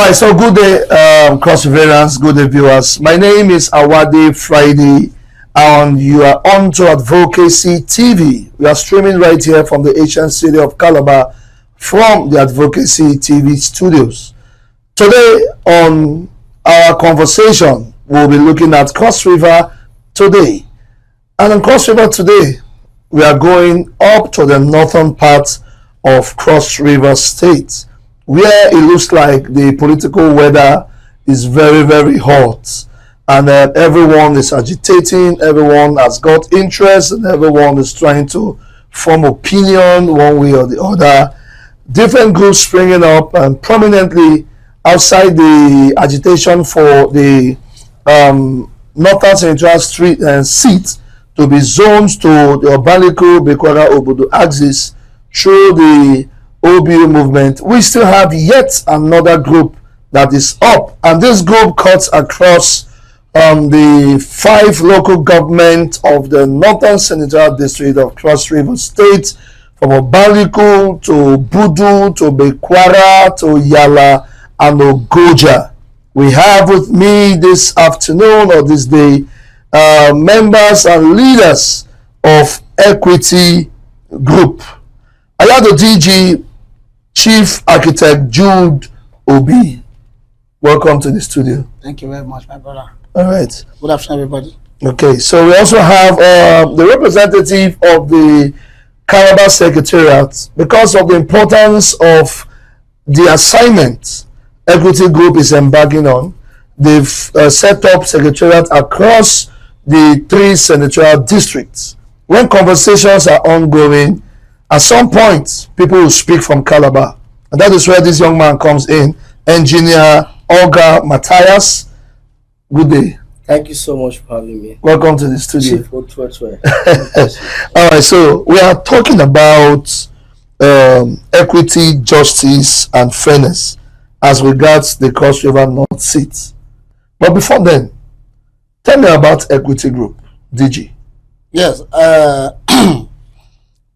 right, so good day, Crossreverance, good day, viewers. My name is Awade Friday, and you are on to Advocacy TV. We are streaming right here from the ancient city of Calabar from the Advocacy TV studios. Today, on our conversation, we'll be looking at Cross River today. And on Cross River today, we are going up to the northern part of Cross River State, where it looks like the political weather is very, very hot, and everyone is agitating, everyone has got interest, and everyone is trying to form opinion one way or the other. Different groups springing up and prominently outside the agitation for the Northern Central Street and seat to be zoned to the Obaliko Bekwara Obodo axis through the OBU movement. We still have yet another group that is up, and this group cuts across the 5 local governments of the Northern Senatorial District of Cross River State, from Obaliko to Budu to Bekwara to Yala and Ogoja. We have with me this afternoon or this day members and leaders of Equity Group. I have the DG Chief Architect Jude Obi. Welcome to the studio. Thank you very much, my brother. All right. Good afternoon, everybody. Okay, so we also have the representative of the Calabar Secretariat. Because of the importance of the assignment Equity Group is embarking on, they've set up secretariat across the 3 senatorial districts. When conversations are ongoing, at some point, people will speak from Calabar. And that is where this young man comes in, Engineer Olga Matthias. Good day. Thank you so much for having me. Welcome to the studio. Chief Otwetwe. All right, so we are talking about equity, justice, and fairness as regards the Cross River North seat. But before then, tell me about Equity Group, DG. Yes.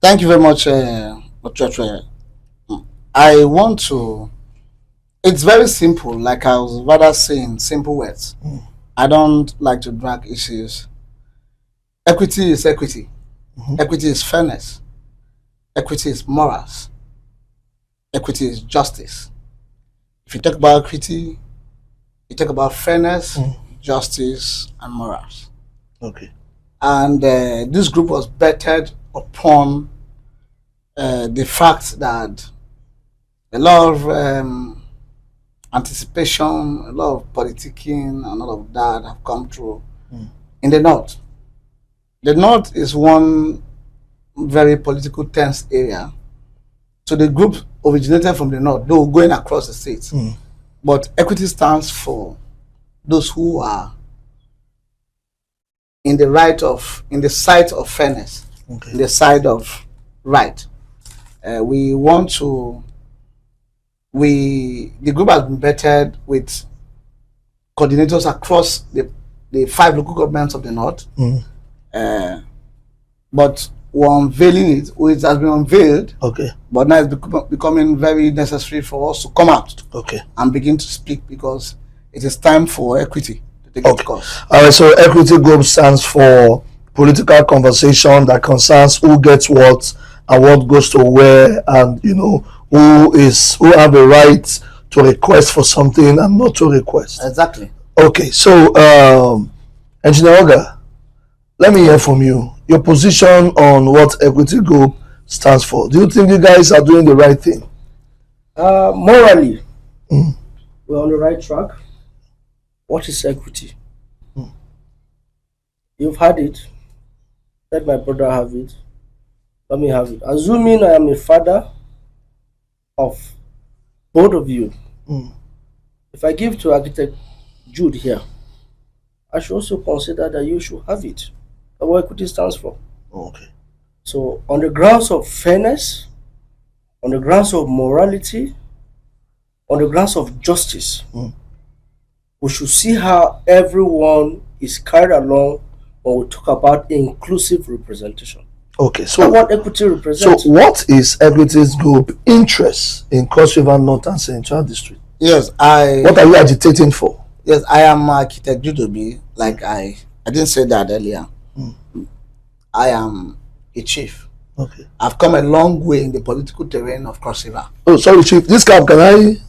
Thank you very much, Otwetwe. I want to. It's very simple, like I was rather saying, simple words. I don't like to drag issues. Equity is equity. Equity is fairness. Equity is morals. Equity is justice. If you talk about equity, you talk about fairness, justice, and morals. Okay. And this group was bettered upon the fact that a lot of anticipation, a lot of politicking, and all of that have come through in the North. The North is one very political tense area. So the group originated from the North, though going across the states. But equity stands for those who are in the sight of fairness, in the side of right. The group has been bettered with coordinators across the 5 local governments of the North. But we're unveiling it. It has been unveiled. Okay. But now it's becoming very necessary for us to come out. Okay. And begin to speak, because it is time for equity to take its course. All right. So Equity Group stands for political conversation that concerns who gets what and what goes to where, and who have the right to request for something and not to request. Exactly. Okay. So Engineer Olga, let me hear from you. Your position on what Equity Group stands for. Do you think you guys are doing the right thing? Morally, we're on the right track. What is equity? You've had it. Let my brother have it. Let me have it. Assuming I am a father of both of you, if I give to Architect Jude here, I should also consider that you should have it. That's what equity stands for. Okay. So on the grounds of fairness, on the grounds of morality, on the grounds of justice, we should see how everyone is carried along when we talk about inclusive representation. Okay, so what equity represents. So what is Equity's Group interest in Cross River North and Central District? Yes, What are you agitating for? Yes, I am architect Judobi. Like I didn't say that earlier. I am a chief. Okay. I've come a long way in the political terrain of Cross River. Oh, sorry, Chief. This cap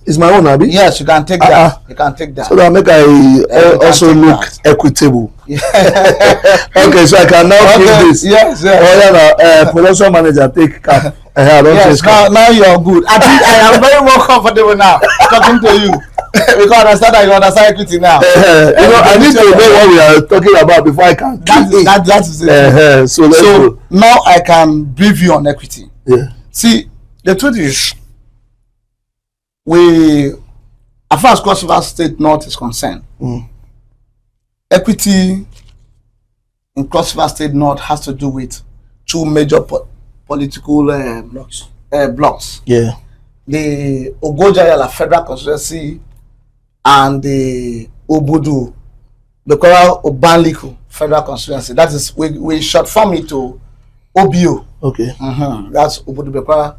is my own, Abi? Yes, you can take that. You can take that. So that make I also look equitable. Okay, so I can now give this. Yes, yes. Oh yeah, production manager take cap. I don't Yes, now you're good. I think I am very more comfortable now talking to you. Because I understand that you understand equity now. I need to know what we are talking about before I can. That is it. So let's go. Now I can brief you on equity. Yeah. See, the truth is, as far as Cross River State North is concerned, equity in Cross River State North has to do with two major political blocks. Yeah. The Ogoja-Yala Federal Constituency and the Obudu Bekora Obanliku Federal Constituency. That is, we short form it to OBO. Okay. That's Obudu Bekora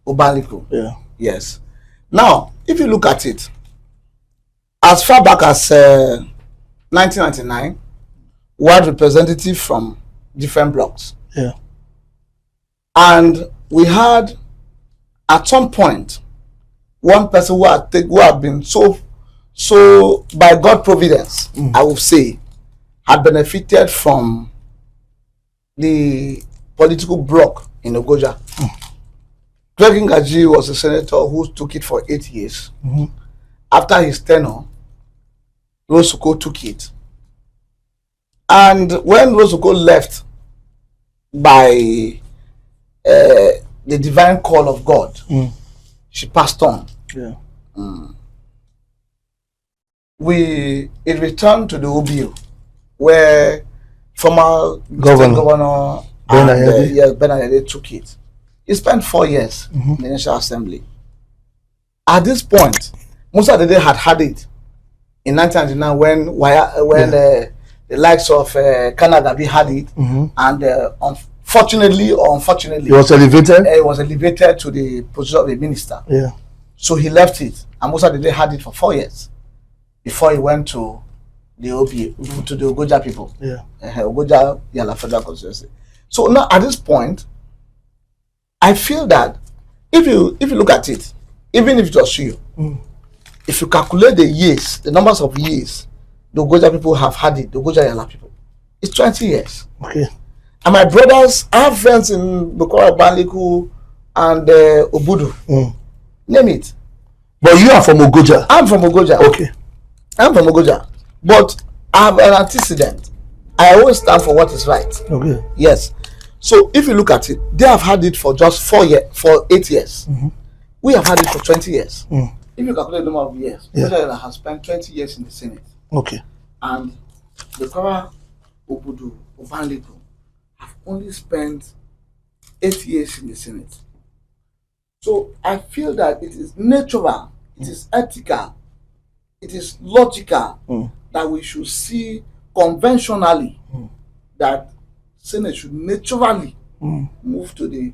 Obanliku. Yeah. Yes. Now, if you look at it, as far back as 1999, we had representatives from different blocks. Yeah. And we had, at some point, one person who had been so by God providence, I would say, had benefited from the political bloc in Ogoja. Greg Ngaji was a senator who took it for 8 years. After his tenure, Rosoko took it. And when Rosoko left by the divine call of God, she passed on. Yeah. It returned to the OBU, where former governor Ben Ayede took it. He spent 4 years in the National Assembly. At this point, Musa Dede had it in 1999 when the likes of Kanagabi had it, and unfortunately or unfortunately, he was elevated. He was elevated to the position of a minister. Yeah. So he left it, and Musa Dede had it for 4 years before he went to the OPA, to the Ogoja people. Yeah. Ogoja Yala Federal Constituency. So now at this point, I feel that if you look at it, even if it was you, if you calculate the years, the numbers of years the Ogoja people have had it, the Ogoja Yala people, it's 20 years. Okay. And my brothers, I have friends in Bekora Obanliku and Obudu. Name it. But you are from Ogoja? I'm from Ogoja. Okay. I'm from Ogoja. But I have an antecedent. I always stand for what is right. Okay. Yes. So if you look at it, they have had it for just 8 years. We have had it for 20 years. If you calculate the number of years, Ogoja has spent 20 years in the Senate. Okay. And Bekora Obudu Obanliku have only spent 8 years in the Senate. So I feel that it is natural, it is ethical, it is logical that we should see conventionally that Senate should naturally move to the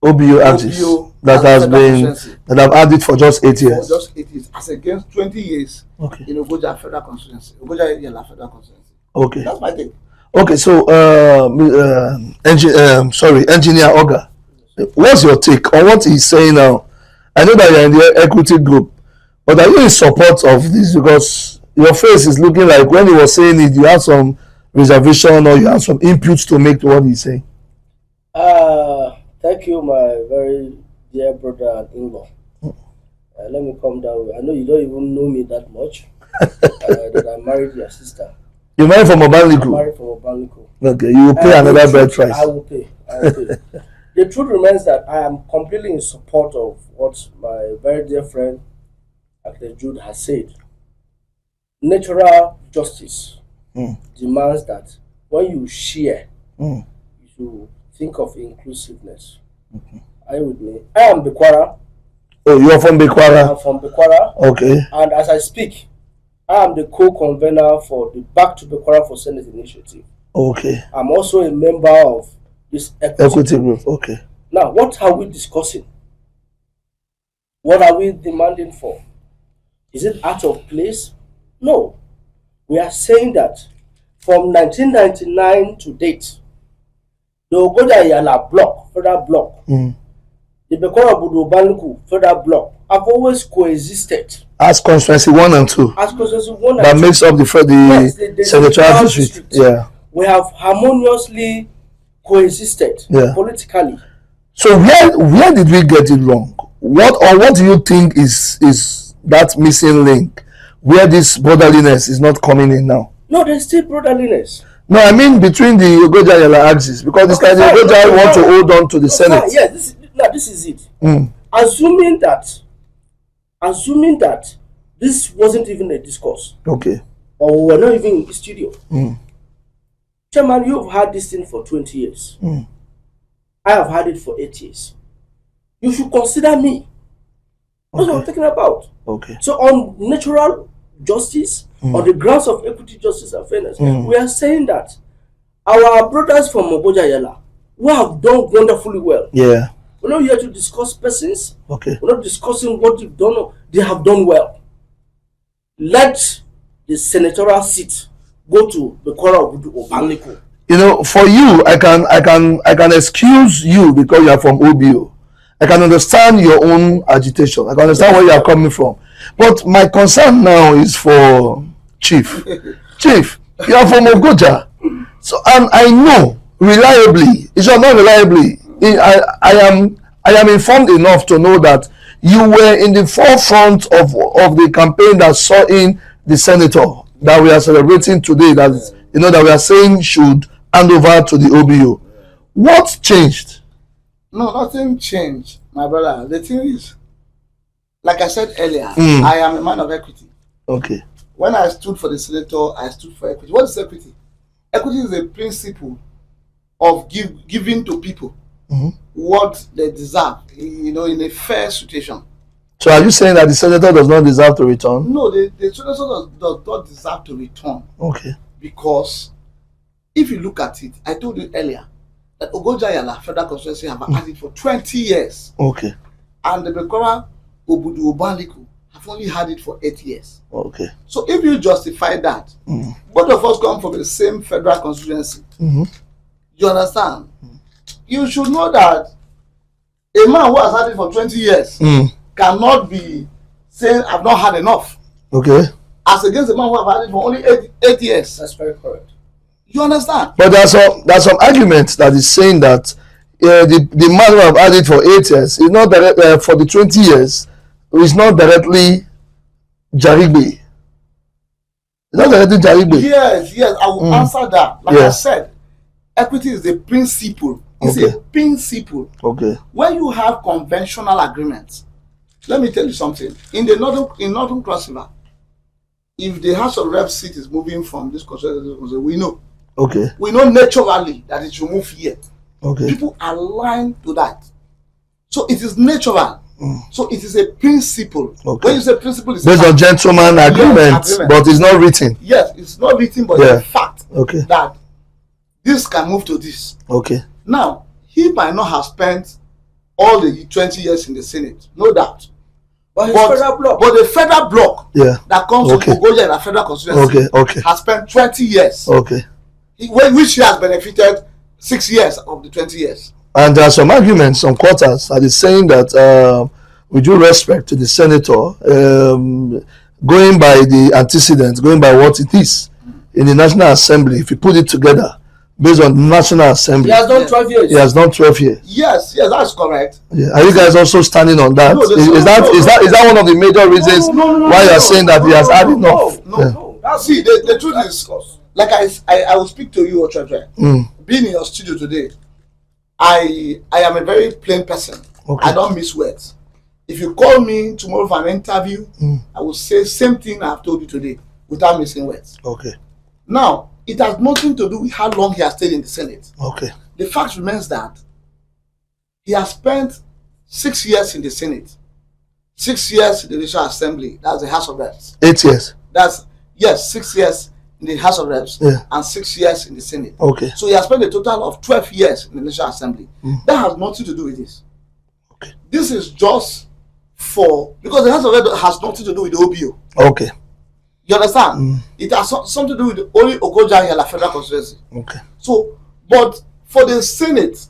OBU axis that have had it for just 8 years. For just 8 years, as against 20 years in Ogoja Federal Constituency, Ogoja Yala Federal Constituency. Okay. That's my take. Okay, so Engineer Oga, what's your take on what he's saying now? I know that you're in the equity group, but are you in support of this? Because your face is looking like when he was saying it, you had some reservation or you have some inputs to make to what he's saying. Thank you, my very dear brother and in-law. Let me come down. I know you don't even know me that much. That I married your sister. You married from Obanliku? I married from Obanliku. Okay, you will pay another bride price. I will pay. The truth remains that I am completely in support of what my very dear friend Dr. Jude has said. Natural justice demands that when you share, you should think of inclusiveness. Are you with me? I am Bekwara. Oh, you are from Bekwara? I am from Bekwara. Okay. And as I speak, I am the co-convener for the Back to Bekwara for Senate initiative. Okay. I'm also a member of this equity group. Okay. Now, what are we discussing? What are we demanding for? Is it out of place? No. We are saying that from 1999 to date, the Ogoja Yala block, federal block, the Bekora Budu Baluku federal block have always coexisted. As constituency 1 and 2. As constituency 1 and 2. That makes up the senatorial district. Yeah. We have harmoniously coexisted politically. So where did we get it wrong? What do you think is that missing link where this brotherliness is not coming in now? No, there's still brotherliness. No, I mean between the Ogoja Yala axis, because this kind of Ogoja want to hold on to the Senate. Yes, this is it. Assuming that this wasn't even a discourse. Okay. Or we're not even in the studio. Chairman, you've had this thing for 20 years. I have had it for 8 years. You should consider me. That's what I'm talking about. Okay. So on natural justice, on the grounds of equity, justice, and fairness, we are saying that our brothers from Ogoja Yala, who have done wonderfully well. Yeah. We're not here to discuss persons. Okay. We're not discussing what they've done. They have done well. Let the senatorial seat go to the Bekora Obudu Obanliko. You know, for you, I can excuse you because you are from OBO. I can understand your own agitation. I can understand where you are coming from. But my concern now is for Chief. Chief, you are from Ogoja. So, and I know reliably, it's not reliably, I am informed enough to know that you were in the forefront of the campaign that saw in the senator that we are celebrating today, that that we are saying should hand over to the OBO. What changed? No, nothing changed, my brother. The thing is, like I said earlier, I am a man of equity. Okay. When I stood for the senator, I stood for equity. What is equity? Equity is a principle of giving to people what they deserve, in a fair situation. So are you saying that the senator does not deserve to return? No, the senator does not deserve to return. Okay. Because if you look at it, I told you earlier that Ogoja Yala Federal Constituency have had it for 20 years. Okay. And the Bekora Obudu Obanliko have only had it for 8 years. Okay. So if you justify that, both of us come from the same federal constituency. You understand? You should know that a man who has had it for 20 years cannot be saying, I've not had enough. Okay. As against a man who has had it for only 8 years. That's very correct. You understand? But there's some argument that is saying that the man who have had it for 8 years is not for the 20 years is not directly Jarigbe. It's not directly Jarigbe. Yes, I will answer that. Like I said, equity is a principle. It's a principle. Okay. When you have conventional agreements, let me tell you something. In Northern Cross River, if the House of Reps seat is moving from this constituency, we know. Okay. We know naturally that it should move here. Okay. People align to that. So it is natural. So it is a principle. Okay. When you say principle, it's based on gentleman agreement, but it's not written. Yes, it's not written, but it's a fact that this can move to this. Okay. Now, he might not have spent all the 20 years in the Senate, no doubt. But the federal bloc that comes from Ogoja and the federal constituency has spent 20 years. Okay. Which he has benefited 6 years of the 20 years. And there are some arguments, some quarters that is saying that with due respect to the senator, going by the antecedents, going by what it is in the National Assembly, if you put it together, based on the National Assembly. He has done 12 years. He has done 12 years. Yes, that's correct. Yeah. Are you guys also standing on that? Is that one of the major reasons why you are saying that he has had enough? No. See, the truth is, like I will speak to you, Otrajwe. Being in your studio today, I am a very plain person. I don't miss words. If you call me tomorrow for an interview, I will say same thing I have told you today without missing words. Okay. Now, it has nothing to do with how long he has stayed in the Senate. Okay. The fact remains that he has spent 6 years in the Senate, 6 years in the National Assembly, that's the House of Reps. 8 years. 6 years in the House of Reps and 6 years in the Senate. Okay. So he has spent a total of 12 years in the National Assembly. That has nothing to do with this. Okay. This is just because the House of Rep has nothing to do with the OBO. Okay. You understand? It has something to do with only Ogoja Yala federal constituency. Okay. So, but for the Senate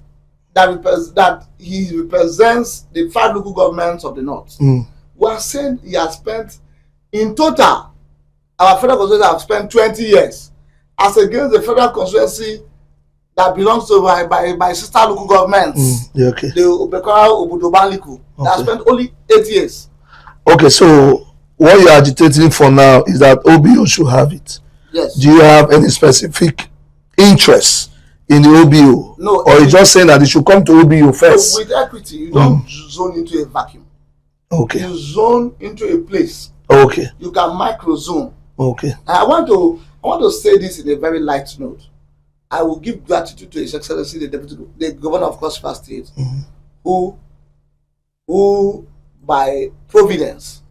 that he represents the 5 local governments of the North, we are saying he has spent, in total, our federal constituency have spent 20 years as against the federal constituency that belongs to by sister local governments. Okay. The Obekora Obudobanliku that spent only 8 years. Okay, so what you're agitating for now is that OBO should have it. Yes. Do you have any specific interest in the OBO? No. Or you're just saying that it should come to OBO first? So with equity, you don't zone into a vacuum. Okay. You zone into a place. Okay. You can micro zone. Okay. I want to say this in a very light note. I will give gratitude to His Excellency the Governor of Cross River State, who by providence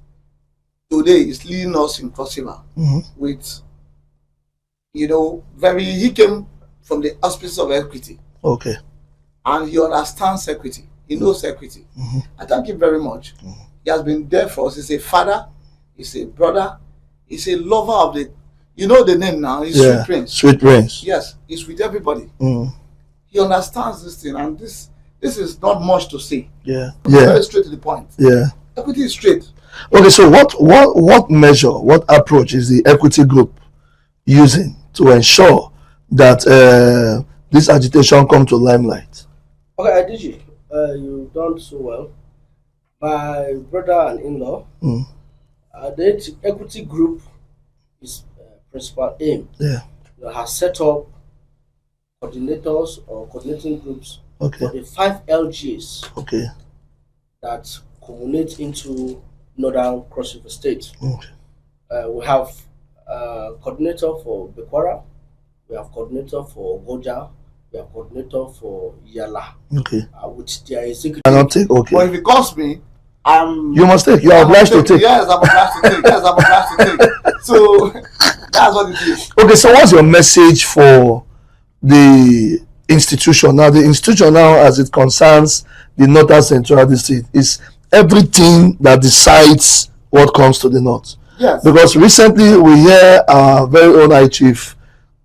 today is leading us in Cross River with, he came from the auspices of equity. Okay. And he understands equity. He knows equity. I thank him very much. He has been there for us. He's a father. He's a brother. He's a lover of the, the name now. He's Sweet Prince. Sweet Prince. Yes, he's with everybody. He understands this thing, and this is not much to say. Yeah. Very straight to the point. Yeah. Equity is straight. Okay, so what measure, what approach is the equity group using to ensure that this agitation come to limelight? Okay, Adiji, you've done so well. My brother and in-law, the equity group is principal aim. Yeah. Has set up coordinators or coordinating groups for the 5 LGs. Okay. That culminate into Northern Cross River State. Okay. We have coordinator for Bekwara, we have coordinator for Goja, we have coordinator for Yala. Okay. Which their executive. Cannot take. Okay. But if it costs me, you must take. You are obliged to take. Yes, I'm obliged to take. Yes, I'm obliged to take. So that's what it is. Okay. So what's your message for the institution now? The institution now, as it concerns the Northern Central District, is everything that decides what comes to the North. Yes. Because recently we hear our very own High Chief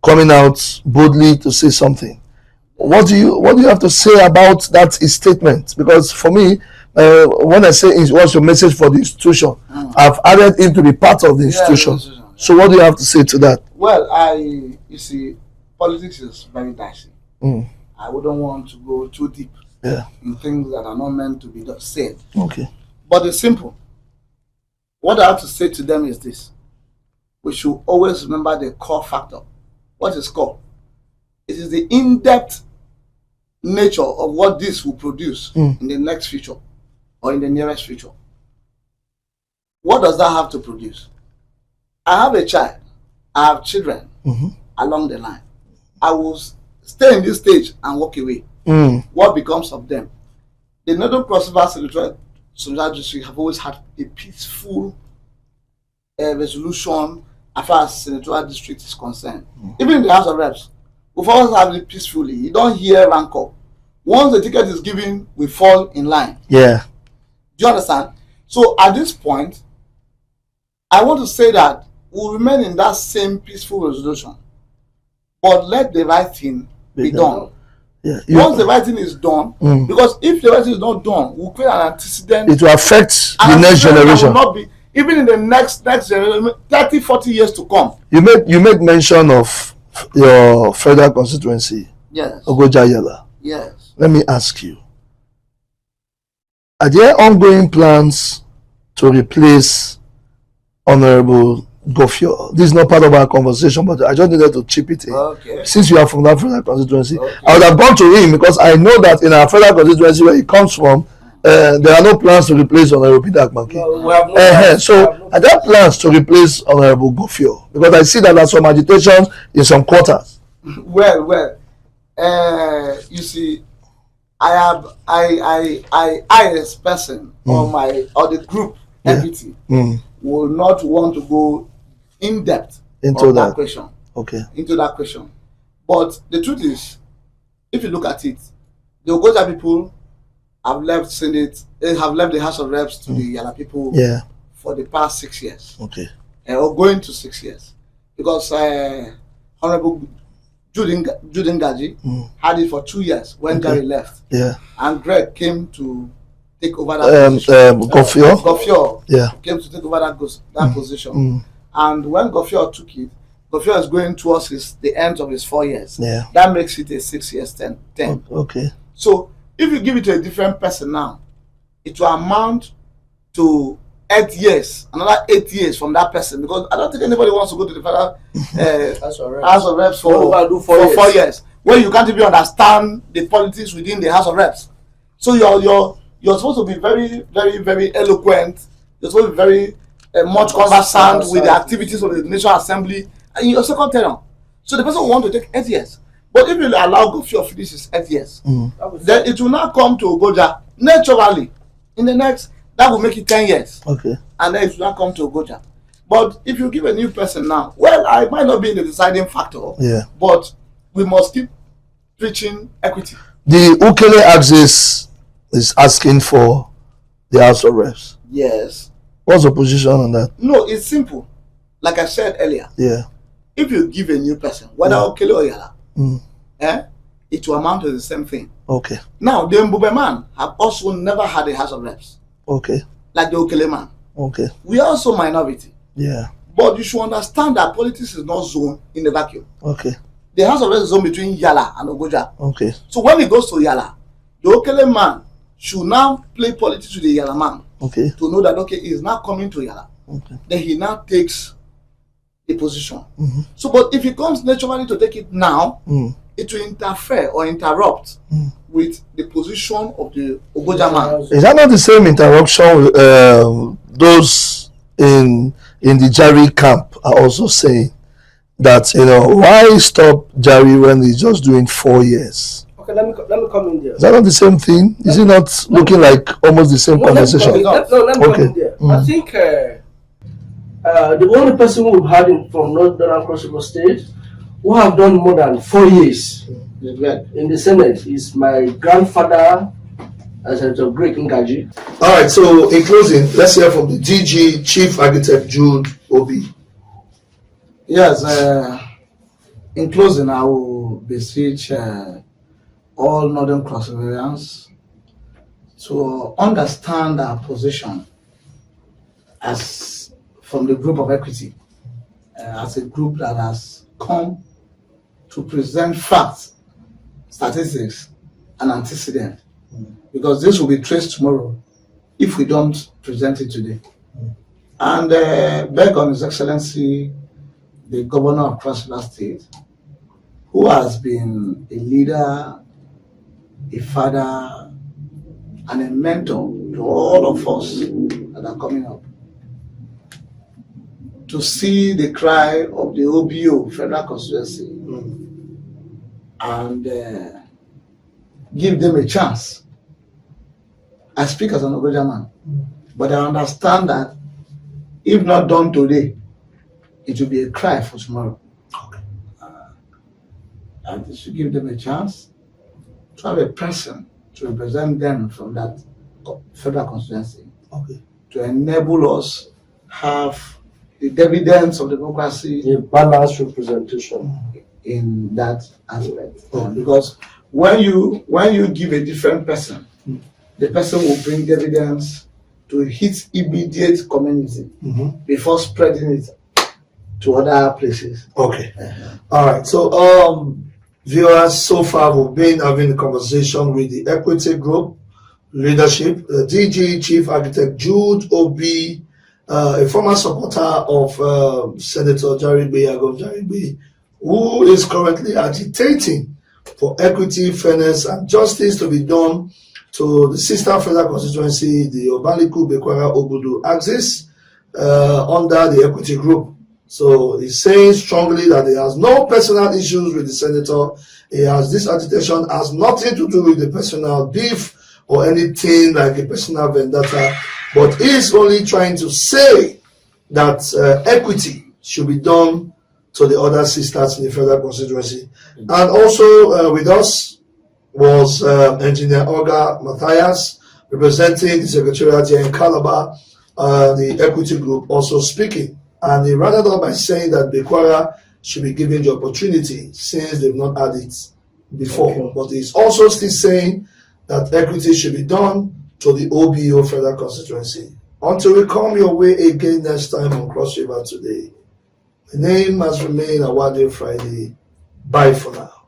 coming out boldly to say something. What do you have to say about that statement? Because for me, when I say what's your message for the institution, I've added him to be part of the institution. So what do you have to say to that? Well, you see, politics is very dicey. I wouldn't want to go too deep in things that are not meant to be said. Okay. But it's simple. What I have to say to them is this. We should always remember the core factor. What is core? It is the in-depth nature of what this will produce in the next future or in the nearest future. What does that have to produce? I have a child. I have children along the line. I will stay in this stage and walk away. What becomes of them? The Northern Cross River Senatorial District have always had a peaceful resolution as far as Senatorial District is concerned. Even in the House of Reps, we've always had it peacefully. You don't hear rancor. Once the ticket is given, we fall in line. Yeah. Do you understand? So at this point, I want to say that we'll remain in that same peaceful resolution. But let the right thing be done. Yeah. Once the right thing is done, because if the right thing is not done, we'll create an antecedent. It will affect the next generation. Will not be, even in the next generation, 30, 40 years to come. You made mention of your federal constituency. Yes. Ogoja Yala. Yes. Let me ask you. Are there ongoing plans to replace Honorable Gofio? This is not part of our conversation, but I just needed to chip it in. Okay. Since you are from that federal constituency, I would have gone to him because I know that in our federal constituency where he comes from, there are no plans to replace Honorable Peter Akmanke. No, we have no plans. So, are there plans to replace Honorable Gofio? Because I see that there's some agitation in some quarters. Well, you see, I as person or the group entity will not want to go in depth into that question. Okay. Into that question. But the truth is, if you look at it, the Ogoja people have left Senate, have left the House of Reps to the Yala people Yeah. for the past 6 years, Okay. or going to 6 years, because Honorable Judin Gaji had it for 2 years when Gary left, Yeah. and Greg came to take over that position. Gofio. Gofio Yeah. came to take over that position, and when Gofio took it, Gofio is going towards the end of his 4 years. Yeah. That makes it a 6 years term. Okay. So if you give it to a different person now, it will amount to 8 years, another 8 years from that person, because I don't think anybody wants to go to the federal House of Reps for 4 years, where you can't even understand the politics within the House of Reps. So you're supposed to be very, very, very eloquent. You're supposed to be very much conversant with the activities of the National Assembly and your second term. So the person will want to take 8 years. But if you allow Gofio finish his 8 years, then it will now come to Ogoja naturally. In the next, that will make it 10 years. Okay. And then it will not come to Ogoja. But if you give a new person now, well, I might not be the deciding factor. Yeah. But we must keep preaching equity. The Ukele axis is asking for the House of Reps. Yes. What's the position on that? No, it's simple. Like I said earlier, Yeah. if you give a new person, whether Okele or Yala, it will amount to the same thing. Okay. Now, the Mbube man have also never had a House of Reps, Okay. like the Okele man. Okay. We are also minority. Yeah. But you should understand that politics is not zone in a vacuum. Okay. The House of Reps is zone between Yala and Ogoja. Okay. So when it goes to Yala, the Okele man should now play politics with the Yala man Okay. to know that, okay, he's now coming to Yala. Okay. Then he now takes a position. So, but if he comes naturally to take it now, it will interfere or interrupt with the position of the Ogoja man. Is that not the same interruption those in the Jari camp are also saying that, why stop Jari when he's just doing 4 years? Okay, let me come in there. Is that not the same thing? Is it not looking like almost the same conversation? Let me come in there. I think the only person we've had from Northern Cross River State who have done more than 4 years in the Senate is my grandfather, Senator Greg Ngaji. All right, so in closing, let's hear from the DG Chief Architect Jude Obi. Yes, in closing, I will beseech all Northern Cross Riverians to understand our position as from the group of equity, as a group that has come to present facts, statistics, and antecedent, because this will be traced tomorrow if we don't present it today. And beg on His Excellency, the Governor of Cross River State, who has been a leader, a father, and a mentor to all of us that are coming up, to see the cry of the OBO Federal Constituency and give them a chance. I speak as an Ogoja man, but I understand that if not done today, it will be a cry for tomorrow. And they should give them a chance to have a person to represent them from that federal constituency, to enable us have the dividends of democracy, A balanced representation. in that aspect. Because when you give a different person, the person will bring dividends to his immediate community before spreading it to other places. Okay. All right. So, viewers, so far we've been having a conversation with the Equity Group leadership, DG Chief Architect Jude Obi, a former supporter of Senator Jarigbe Agom Jarigbe, who is currently agitating for equity, fairness, and justice to be done to the sister federal constituency, the Obaliku Bekwara Obudu axis, under the Equity Group. So he's saying strongly that he has no personal issues with the senator. This agitation has nothing to do with the personal beef or anything like a personal vendetta, but he's only trying to say that equity should be done to the other sisters in the federal constituency. And also with us, was Engineer Olga Matthias, representing the Secretariat here in Calabar, the Equity Group, also speaking. And he rounded up by saying that Bekwara should be given the opportunity since they've not had it before. Okay. But he's also still saying that equity should be done to the OBO Federal Constituency. Until we come your way again next time on Cross River Today, the name has remained Awade Friday. Bye for now.